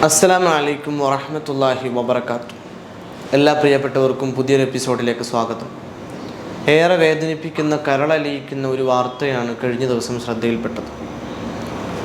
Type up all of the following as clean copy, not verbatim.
അസ്സലാമു അലൈക്കും വറഹ്മത്തുള്ളാഹി വബറകാതുഹു. എല്ലാ പ്രിയപ്പെട്ടവർക്കും പുതിയൊരു എപ്പിസോഡിലേക്ക് സ്വാഗതം. ഏറെ വേദനിപ്പിക്കുന്ന, കരളലിയിക്കുന്ന ഒരു വാർത്തയാണ് കഴിഞ്ഞ ദിവസം ശ്രദ്ധയിൽപ്പെട്ടത്.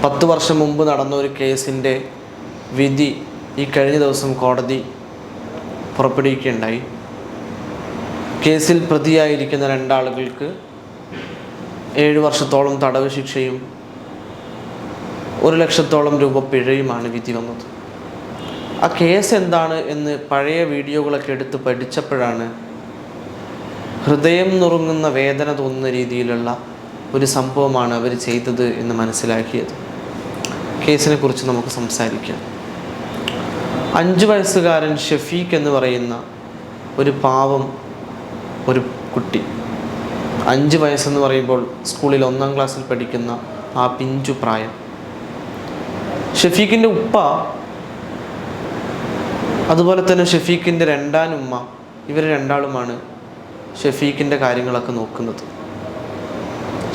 10 വർഷം മുമ്പ് നടന്ന ഒരു കേസിൻ്റെ വിധി ഈ കഴിഞ്ഞ ദിവസം കോടതി പുറപ്പെടുവിക്കുകയുണ്ടായി. കേസിൽ പ്രതിയായിരിക്കുന്ന 2 ആളുകൾക്ക് 7 വർഷത്തോളം തടവ് ശിക്ഷയും 1 ലക്ഷത്തോളം രൂപ പിഴയുമാണ് വിധി വന്നത്. ആ കേസ് എന്താണ് എന്ന് പഴയ വീഡിയോകളൊക്കെ എടുത്ത് പഠിച്ചപ്പോഴാണ് ഹൃദയം നുറുങ്ങുന്ന, വേദന തോന്നുന്ന രീതിയിലുള്ള ഒരു സംഭവമാണ് അവർ ചെയ്തത് എന്ന് മനസ്സിലാക്കിയത്. കേസിനെ കുറിച്ച് നമുക്ക് സംസാരിക്കാം. 5 വയസ്സുകാരൻ ഷഫീഖ് എന്ന് പറയുന്ന ഒരു പാവം ഒരു കുട്ടി, 5 വയസ്സെന്ന് പറയുമ്പോൾ സ്കൂളിൽ 1ാം ക്ലാസ്സിൽ പഠിക്കുന്ന ആ പിഞ്ചു പ്രായം. ഷഫീഖിൻ്റെ ഉപ്പ, അതുപോലെ തന്നെ ഷഫീഖിൻ്റെ 2ാം ഉമ്മ, ഇവർ 2 ആളുമാണ് ഷഫീഖിൻ്റെ കാര്യങ്ങളൊക്കെ നോക്കുന്നത്.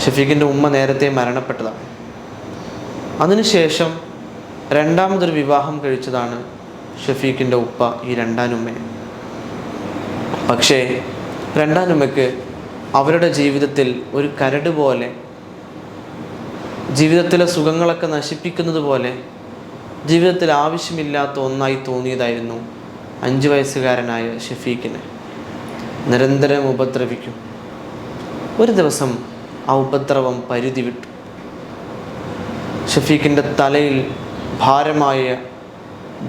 ഷഫീഖിൻ്റെ ഉമ്മ നേരത്തെ മരണപ്പെട്ടതാണ്. അതിനുശേഷം 2ാമതൊരു വിവാഹം കഴിച്ചതാണ് ഷഫീഖിൻ്റെ ഉപ്പ ഈ 2ാം ഉമ്മയെ. പക്ഷേ 2ാം ഉമ്മയ്ക്ക് അവരുടെ ജീവിതത്തിൽ ഒരു കരട് പോലെ, ജീവിതത്തിലെ സുഖങ്ങളൊക്കെ നശിപ്പിക്കുന്നത് പോലെ, ജീവിതത്തിൽ ആവശ്യമില്ലാത്ത ഒന്നായി തോന്നിയതായിരുന്നു 5 വയസ്സുകാരനായ ഷഫീഖിനെ. നിരന്തരം ഉപദ്രവിക്കും. ഒരു ദിവസം ആ ഉപദ്രവം പരിധി വിട്ടു. ഷഫീഖിൻ്റെ തലയിൽ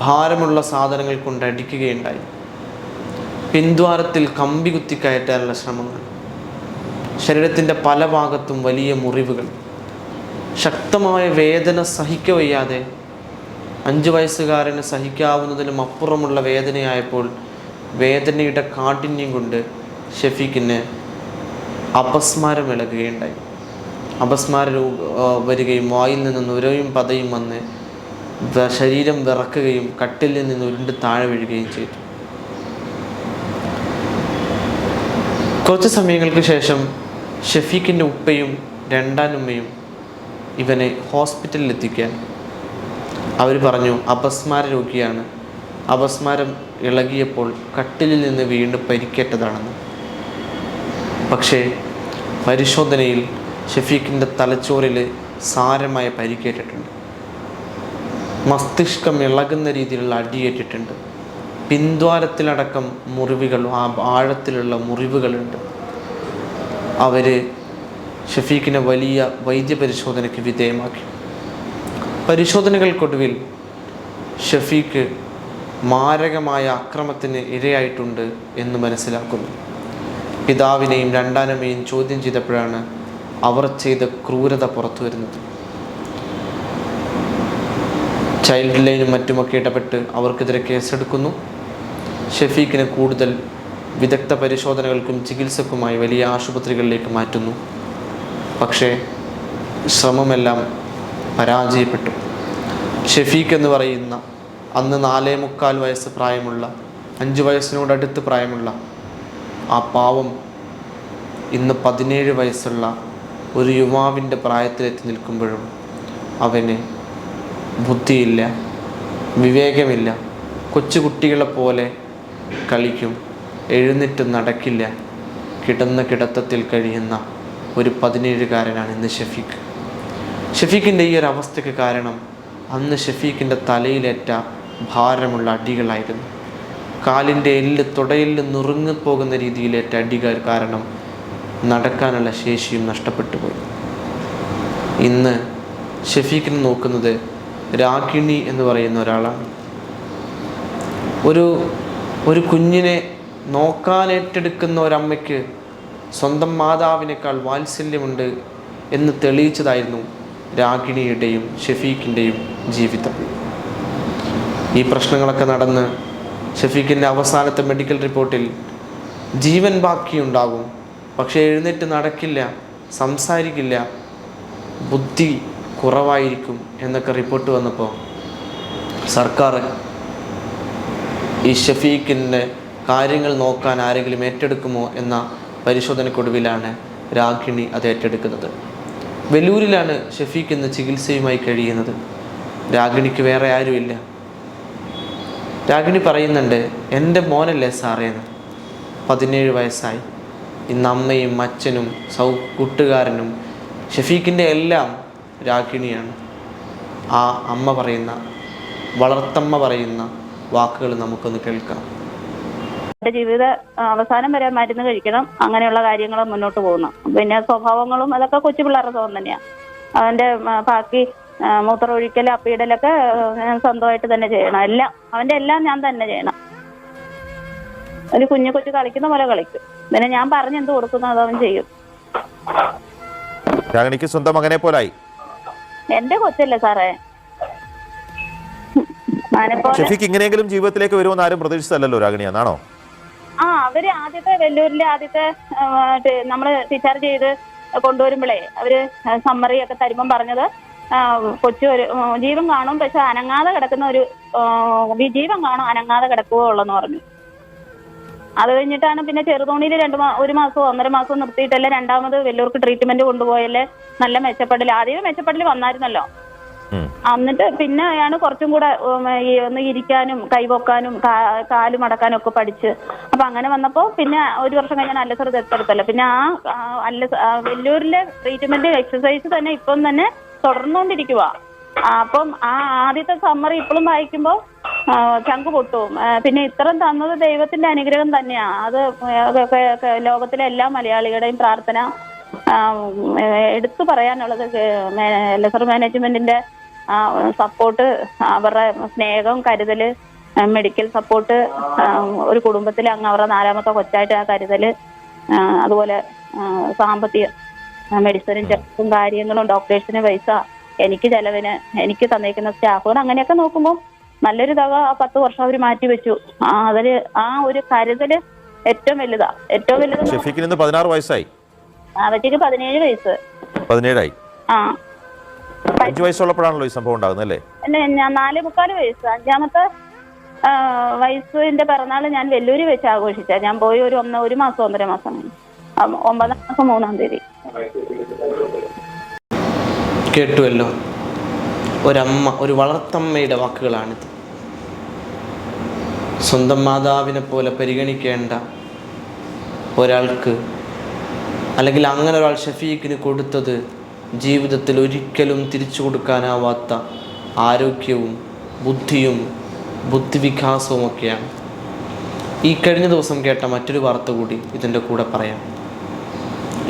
ഭാരമുള്ള സാധനങ്ങൾ കൊണ്ട് അടിക്കുകയുണ്ടായി. പിൻദ്വാരത്തിൽ കമ്പി കുത്തിക്കയറ്റാനുള്ള ശ്രമങ്ങൾ, ശരീരത്തിൻ്റെ പല ഭാഗത്തും വലിയ മുറിവുകൾ, ശക്തമായ വേദന സഹിക്കവയ്യാതെ 5 വയസ്സുകാരന് സഹിക്കാവുന്നതിലും അപ്പുറമുള്ള വേദനയായപ്പോൾ വേദനയുടെ കാഠിന്യം കൊണ്ട് ഷഫീഖിന് അപസ്മാരം ഇളകുകയുണ്ടായി. അപസ്മാരം വരികയും വായിൽ നിന്ന് നുരയും പതയും വന്ന് ശരീരം വിറക്കുകയും കട്ടിൽ നിന്ന് ഉരുണ്ട് താഴെ വീഴുകയും ചെയ്തു. കുറച്ച് സമയങ്ങൾക്ക് ശേഷം ഷഫീഖിൻ്റെ ഉപ്പയും 2ാം ഉമ്മയും ഇവനെ ഹോസ്പിറ്റലിൽ എത്തിക്കാൻ അവർ പറഞ്ഞു, അപസ്മാര രോഗിയാണ്, അപസ്മാരം ഇളകിയപ്പോൾ കട്ടിലിൽ നിന്ന് വീണ്ടും പരിക്കേറ്റതാണെന്ന്. പക്ഷേ പരിശോധനയിൽ ഷഫീഖിൻ്റെ തലച്ചോറിൽ സാരമായ പരിക്കേറ്റിട്ടുണ്ട്. മസ്തിഷ്കം ഇളകുന്ന രീതിയിലുള്ള അടിയേറ്റിട്ടുണ്ട്. പിൻദ്വാരത്തിലടക്കം മുറിവുകൾ, ആഴത്തിലുള്ള മുറിവുകളുണ്ട്. അവർ ഷഫീഖിനെ വലിയ വൈദ്യപരിശോധനയ്ക്ക് വിധേയമാക്കി. പരിശോധനകൾക്കൊടുവിൽ ഷഫീഖ് മാരകമായ അക്രമത്തിന് ഇരയായിട്ടുണ്ട് എന്ന് മനസ്സിലാക്കുന്നു. പിതാവിനെയും 2ാം ഉമ്മയെയും ചോദ്യം ചെയ്തപ്പോഴാണ് അവർ ചെയ്ത ക്രൂരത പുറത്തു വരുന്നത്. ചൈൽഡ് ലൈനും മറ്റുമൊക്കെ ഇടപെട്ട് അവർക്കെതിരെ കേസെടുക്കുന്നു. ഷഫീഖിനെ കൂടുതൽ വിദഗ്ധ പരിശോധനകൾക്കും ചികിത്സക്കുമായി വലിയ ആശുപത്രികളിലേക്ക് മാറ്റുന്നു. പക്ഷേ ശ്രമമെല്ലാം പരാജയപ്പെട്ടു. ഷഫീഖ് എന്ന് പറയുന്ന അന്ന് 4.25 വയസ്സ് പ്രായമുള്ള, 5 വയസ്സിനോടടുത്ത് പ്രായമുള്ള ആ പാവം ഇന്ന് 17 വയസ്സുള്ള ഒരു യുവാവിൻ്റെ പ്രായത്തിലെത്തി നിൽക്കുമ്പോഴും അവന് ബുദ്ധിയില്ല, വിവേകമില്ല. കൊച്ചുകുട്ടികളെ പോലെ കളിക്കും, എഴുന്നേറ്റ് നടക്കില്ല, കിടന്ന കിടത്തത്തിൽ കഴിയുന്ന ഒരു 17കാരനാണ് ഇന്ന് ഷഫീഖ്. ഷഫീഖിൻ്റെ ഈ ഒരു അവസ്ഥയ്ക്ക് കാരണം അന്ന് ഷഫീഖിൻ്റെ തലയിലേറ്റ ഭാരമുള്ള അടികളായിരുന്നു. കാലിൻ്റെ എല്ല്, തുടയെല്ല് നുറുങ്ങിപ്പോകുന്ന രീതിയിലേറ്റ അടികൾ കാരണം നടക്കാനുള്ള ശേഷിയും നഷ്ടപ്പെട്ടു പോയി. ഇന്ന് ഷഫീഖിനെ നോക്കുന്നത് രാഗിണി എന്ന് പറയുന്ന ഒരാളാണ്. ഒരു കുഞ്ഞിനെ നോക്കാൻ ഏറ്റെടുക്കുന്ന ഒരമ്മയ്ക്ക് സ്വന്തം മാതാവിനേക്കാൾ വാത്സല്യമുണ്ട് എന്ന് തെളിയിച്ചതായിരുന്നു രാഗിണിയുടെയും ഷഫീഖിൻ്റെയും ജീവിതം. ഈ പ്രശ്നങ്ങളൊക്കെ നടന്ന് ഷഫീഖിൻ്റെ അവസാനത്തെ മെഡിക്കൽ റിപ്പോർട്ടിൽ ജീവൻ ബാക്കിയുണ്ടാകും, പക്ഷേ എഴുന്നേറ്റ് നടക്കില്ല, സംസാരിക്കില്ല, ബുദ്ധി കുറവായിരിക്കും എന്നൊക്കെ റിപ്പോർട്ട് വന്നപ്പോൾ സർക്കാർ ഈ ഷഫീഖിൻ്റെ കാര്യങ്ങൾ നോക്കാൻ ആരെങ്കിലും ഏറ്റെടുക്കുമോ എന്ന പരിശോധനയ്ക്കൊടുവിലാണ് രാഗിണി അത് ഏറ്റെടുക്കുന്നത്. വെല്ലൂരിലാണ് ഷഫീഖ് ഇന്ന് ചികിത്സയുമായി കഴിയുന്നത്. രാഗിണിക്ക് വേറെ ആരുമില്ല. രാഗിണി പറയുന്നുണ്ട്, എൻ്റെ മോനല്ലേ സാറേന്ന്. 17 വയസ്സായി. ഇന്ന് അമ്മയും അച്ഛനും കൂട്ടുകാരനും ഷഫീഖിൻ്റെ എല്ലാം രാഗിണിയാണ്. ആ അമ്മ പറയുന്ന, വളർത്തമ്മ പറയുന്ന വാക്കുകൾ നമുക്കൊന്ന് കേൾക്കാം. എൻ്റെ ജീവിത അവസാനം വരെ മരുന്ന് കഴിക്കണം, അങ്ങനെയുള്ള കാര്യങ്ങൾ മുന്നോട്ട് പോകുന്നു. പിന്നെ സ്വഭാവങ്ങളും അതൊക്കെ കൊച്ചു പിള്ളേരുടെ സ്വഭാവം തന്നെയാണ്. അവൻ്റെ ബാക്കി മൂത്രമൊഴിക്കൽ അപ്പീടലൊക്കെ ഞാൻ സ്വന്തമായിട്ട് തന്നെ ചെയ്യണം. എല്ലാം അവൻ്റെ എല്ലാം ഞാൻ തന്നെ ചെയ്യണം. ഒരു കൊച്ചു കളിക്കുന്ന പോലെ കളിക്കും. പിന്നെ ഞാൻ പറഞ്ഞെന്ത് കൊടുക്കുന്നു അത് അവൻ ചെയ്യും. രാഗിണിക്ക് സ്വന്തം മകനെ പോലായി. എൻ്റെ കൊച്ചല്ലേ സാറേ. ഷഫീഖ് ഇങ്ങനെയെങ്കിലും ജീവിതത്തിലേക്ക് വരുമെന്ന് ആരും പ്രതീക്ഷിച്ചല്ലോ രാഗിണി, എന്നാണോ? അവര് ആദ്യത്തെ വെല്ലൂരിലെ ആദ്യത്തെ നമ്മള് ഡിസ്ചാർജ് ചെയ്ത് കൊണ്ടുവരുമ്പോഴേ അവര് സമ്മറി ഒക്കെ തരുമ്പം പറഞ്ഞത് കൊച്ചു ഒരു ജീവൻ കാണും, പക്ഷെ അനങ്ങാതെ കിടക്കുന്ന ഒരു ജീവൻ കാണും, അനങ്ങാതെ കിടക്കുകയോ ഉള്ളെന്ന് പറഞ്ഞു. അത് കഴിഞ്ഞിട്ടാണ് പിന്നെ ചെറുതോണിയിൽ 1 മാസമോ 1.5 മാസമോ നിർത്തിയിട്ടല്ലേ രണ്ടാമത് വെല്ലൂർക്ക് ട്രീറ്റ്മെന്റ് കൊണ്ടുപോയല്ലേ നല്ല മെച്ചപ്പെടൽ. ആദ്യം മെച്ചപ്പെടൽ വന്നായിരുന്നല്ലോ. എന്നിട്ട് പിന്നെയാണ് കുറച്ചും കൂടെ ഒന്ന് ഇരിക്കാനും കൈപൊക്കാനും കാല് മടക്കാനും ഒക്കെ പഠിച്ച്. അപ്പൊ അങ്ങനെ വന്നപ്പോ പിന്നെ 1 വർഷം കഴിഞ്ഞാൽ അല്ലസർ ദത്തെടുത്തല്ലോ. പിന്നെ വെല്ലൂരിലെ ട്രീറ്റ്മെന്റ് എക്സസൈസ് തന്നെ ഇപ്പം തന്നെ തുടർന്നുകൊണ്ടിരിക്കുക. അപ്പം ആദ്യത്തെ സമ്മറി ഇപ്പോഴും വായിക്കുമ്പോൾ ചങ്ക് പൊട്ടും. പിന്നെ ഇത്രയും തന്നത് ദൈവത്തിന്റെ അനുഗ്രഹം തന്നെയാ. അത് ലോകത്തിലെ എല്ലാ മലയാളികളുടെയും പ്രാർത്ഥന. എടുത്തു പറയാനുള്ളത് ലെസർ മാനേജ്മെന്റിന്റെ സപ്പോർട്ട്, അവരുടെ സ്നേഹം, കരുതല്, മെഡിക്കൽ സപ്പോർട്ട്, ഒരു കുടുംബത്തിലെ അങ്ങ് അവരുടെ 4ാമത്തെ കൊച്ചായിട്ട് ആ കരുതല്, അതുപോലെ സാമ്പത്തിക മെഡിസിനും ചെലവും കാര്യങ്ങളും ഡോക്ടേഴ്സിന് പൈസ, എനിക്ക് ചെലവിന് എനിക്ക് തന്നേക്കുന്ന സ്റ്റാഫുകൾ, അങ്ങനെയൊക്കെ നോക്കുമ്പോൾ നല്ലൊരു തുക 10 വർഷം അവർ മാറ്റി വെച്ചു. അതില് ആ ഒരു കരുതല് ഏറ്റവും വലുതാ. ഏറ്റവും വലുത്. ഷഫീഖിന് 16 വയസ്സായി. അവർക്ക് 17 വയസ്സ്. 17ആയി. 5 വയസ്സുള്ളപ്പോഴാണല്ലോ ഈ സംഭവം ഉണ്ടാകുന്നത് അല്ലേ? ഞാൻ 4.25 വയസ്സ്. 5ാമത്തെ വയസ്സിന്റെ പിറന്നാൾ ഞാൻ വെല്ലൂരി വെച്ച് ആഘോഷിച്ച. ഞാൻ പോയി ഒരു 1 മാസം 1.5 മാസം 9ാം മാസം 3-ാം തീയതി. കേട്ടുവല്ലോ, ഒരമ്മ, ഒരു വളർത്തമ്മയുടെ വാക്കുകളാണിത്. സ്വന്തം മാതാവിനെ പോലെ പരിഗണിക്കേണ്ട ഒരാൾക്ക്, അല്ലെങ്കിൽ അങ്ങനെ ഒരാൾ ഷഫീഖിന് കൊടുത്തത് ജീവിതത്തിൽ ഒരിക്കലും തിരിച്ചു കൊടുക്കാനാവാത്ത ആരോഗ്യവും ബുദ്ധിയും ബുദ്ധിവികാസവും ഒക്കെയാണ്. ഈ കഴിഞ്ഞ ദിവസം കേട്ട മറ്റൊരു വാർത്ത കൂടി ഇതിൻ്റെ കൂടെ പറയാം.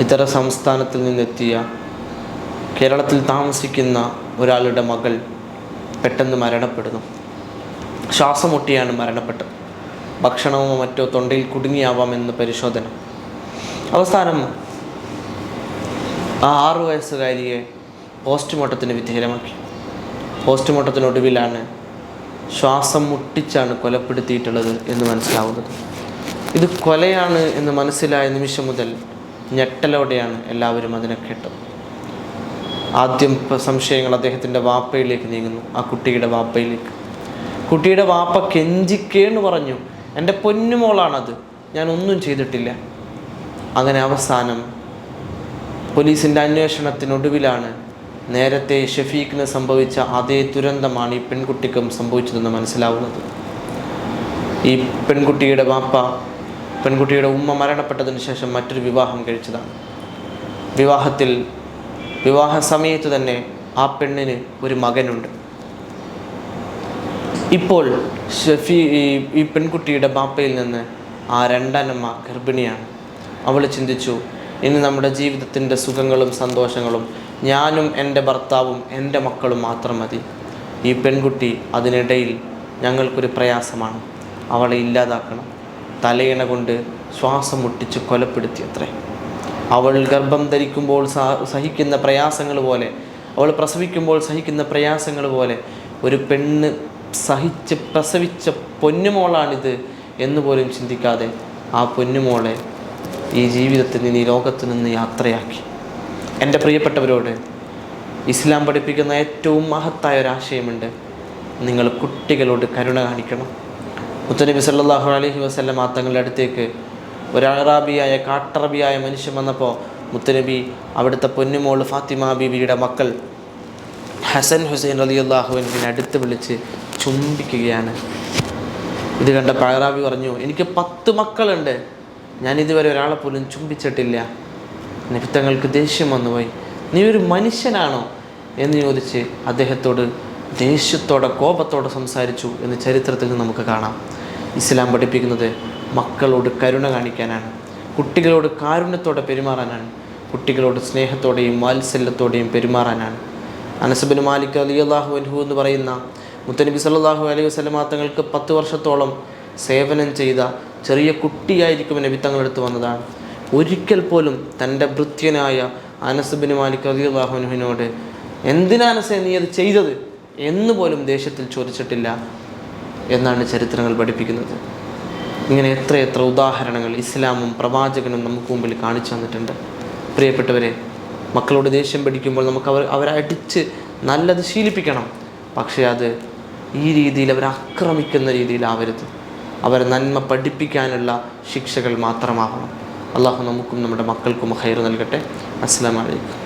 ഇതര സംസ്ഥാനത്തിൽ നിന്നെത്തിയ കേരളത്തിൽ താമസിക്കുന്ന ഒരാളുടെ മകൾ പെട്ടെന്ന് മരണപ്പെടുന്നു. ശ്വാസം മുട്ടിയാണ് മരണപ്പെട്ടത്. ഭക്ഷണമോ മറ്റോ തൊണ്ടയിൽ കുടുങ്ങിയാവാമെന്ന് പരിശോധന. അവസാനം ആ 6 വയസ്സുകാരിയെ പോസ്റ്റ്മോർട്ടത്തിന് വിധേയമാക്കി. പോസ്റ്റ്മോർട്ടത്തിനൊടുവിലാണ് ശ്വാസം മുട്ടിച്ചാണ് കൊലപ്പെടുത്തിയിട്ടുള്ളത് എന്ന് മനസ്സിലാവുന്നത്. ഇത് കൊലയാണ് എന്ന് മനസ്സിലായ നിമിഷം മുതൽ ഞെട്ടലോടെയാണ് എല്ലാവരും അതിനെ കേട്ടത്. ആദ്യം സംശയങ്ങൾ അദ്ദേഹത്തിൻ്റെ വാപ്പയിലേക്ക് നീങ്ങുന്നു, ആ കുട്ടിയുടെ വാപ്പയിലേക്ക്. കുട്ടിയുടെ വാപ്പ കെഞ്ചിക്കേന്ന് പറഞ്ഞു, എൻ്റെ പൊന്നുമോളാണത്, ഞാൻ ഒന്നും ചെയ്തിട്ടില്ല. അങ്ങനെ അവസാനം പോലീസിൻ്റെ അന്വേഷണത്തിനൊടുവിലാണ് നേരത്തെ ഷഫീഖിന് സംഭവിച്ച അതേ ദുരന്തമാണ് ഈ പെൺകുട്ടിക്കും സംഭവിച്ചതെന്ന് മനസ്സിലാവുന്നത്. ഈ പെൺകുട്ടിയുടെ വാപ്പ, പെൺകുട്ടിയുടെ ഉമ്മ മരണപ്പെട്ടതിന് ശേഷം മറ്റൊരു വിവാഹം കഴിച്ചതാണ്. വിവാഹ സമയത്ത് തന്നെ ആ പെണ്ണിന് ഒരു മകനുണ്ട്. ഇപ്പോൾ ഈ പെൺകുട്ടിയുടെ ബാപ്പയിൽ നിന്ന് ആ 2ാനമ്മ ഗർഭിണിയാണ്. അവൾ ചിന്തിച്ചു, ഇനി നമ്മുടെ ജീവിതത്തിൻ്റെ സുഖങ്ങളും സന്തോഷങ്ങളും ഞാനും എൻ്റെ ഭർത്താവും എൻ്റെ മക്കളും മാത്രം മതി. ഈ പെൺകുട്ടി അതിനിടയിൽ ഞങ്ങൾക്കൊരു പ്രയാസമാണ്, അവളെ ഇല്ലാതാക്കണം. തലയിണ കൊണ്ട് ശ്വാസം മുട്ടിച്ച് കൊലപ്പെടുത്തിയത്രേ. അവൾ ഗർഭം ധരിക്കുമ്പോൾ സഹിക്കുന്ന പ്രയാസങ്ങൾ പോലെ, അവൾ പ്രസവിക്കുമ്പോൾ സഹിക്കുന്ന പ്രയാസങ്ങൾ പോലെ ഒരു പെണ്ണ് സഹിച്ച് പ്രസവിച്ച പൊന്നുമോളാണിത് എന്ന് പോലും ചിന്തിക്കാതെ ആ പൊന്നുമോളെ ഈ ജീവിതത്തിൽ നിന്ന്, ഈ ലോകത്തു നിന്ന് യാത്രയാക്കി. എൻ്റെ പ്രിയപ്പെട്ടവരോട് ഇസ്ലാം പഠിപ്പിക്കുന്ന ഏറ്റവും മഹത്തായ ഒരാശയമുണ്ട്. നിങ്ങൾ കുട്ടികളോട് കരുണ കാണിക്കണം. മുത്തനബി സല്ലല്ലാഹു അലൈഹി വസല്ലം തങ്ങളുടെ അടുത്തേക്ക് ഒരു അറാബിയായ കാട്ടറബിയായ മനുഷ്യൻ വന്നപ്പോൾ മുത്തനബി അവിടുത്തെ പൊന്നുമോൾ ഫാത്തിമ ബീവിയുടെ മക്കൾ ഹസൻ ഹുസൈൻ റളിയല്ലാഹു അൻഹുവിനെ അടുത്ത് വിളിച്ച് ചുംബിക്കുകയാണ്. ഇത് കണ്ട പഴറാവി പറഞ്ഞു, എനിക്ക് 10 മക്കളുണ്ട്, ഞാൻ ഇതുവരെ ഒരാളെ പോലും ചുംബിച്ചിട്ടില്ല. നബി തങ്ങൾക്ക് ദേഷ്യം വന്നുപോയി. നീ ഒരു മനുഷ്യനാണോ എന്ന് ചോദിച്ച് അദ്ദേഹത്തോട് ദേഷ്യത്തോടെ കോപത്തോടെ സംസാരിച്ചു എന്ന് ചരിത്രത്തിൽ നിന്ന് നമുക്ക് കാണാം. ഇസ്ലാം പഠിപ്പിക്കുന്നത് മക്കളോട് കരുണ കാണിക്കാനാണ്, കുട്ടികളോട് കാരുണ്യത്തോടെ പെരുമാറാനാണ്, കുട്ടികളോട് സ്നേഹത്തോടെയും വാത്സല്യത്തോടെയും പെരുമാറാനാണ്. അനസ് ബിൻ മാലിക് റളിയല്ലാഹു അൻഹു എന്ന് പറയുന്ന മുത്തനബി സല്ലല്ലാഹു അലൈഹി വസല്ലമ തങ്ങൾക്ക് 10 വർഷത്തോളം സേവനം ചെയ്ത ചെറിയ കുട്ടിയായിരിക്കും നബി തങ്ങളെടുത്ത് വന്നതാണ്. ഒരിക്കൽ പോലും തൻ്റെ ഭൃത്യനായ അനസ് ബിൻ മാലിക് റളിയല്ലാഹു അൻഹുവിനോട് എന്തിനാ അനസേ നീ അത് ചെയ്തത് എന്ന് പോലും ദേഷ്യത്തിൽ ചോദിച്ചിട്ടില്ല എന്നാണ് ചരിത്രങ്ങൾ പഠിപ്പിക്കുന്നത്. ഇങ്ങനെ എത്രയെത്ര ഉദാഹരണങ്ങൾ ഇസ്ലാമും പ്രവാചകനും നമുക്ക് മുമ്പിൽ കാണിച്ചു തന്നിട്ടുണ്ട്. പ്രിയപ്പെട്ടവരെ, മക്കളോട് ദേഷ്യം പിടിക്കുമ്പോൾ നമുക്ക് അവരെ അടിച്ച് നല്ലത് ശീലിപ്പിക്കണം. പക്ഷേ അത് ഈ രീതിയിൽ അവരെ ആക്രമിക്കുന്ന രീതിയിലാവരുത്. അവരെ നന്മ പഠിപ്പിക്കാനുള്ള ശിക്ഷകൾ മാത്രമാവണം. അള്ളാഹു നമുക്കും നമ്മുടെ മക്കൾക്കും ഖൈർ നൽകട്ടെ. അസ്സലാമു അലൈക്കും.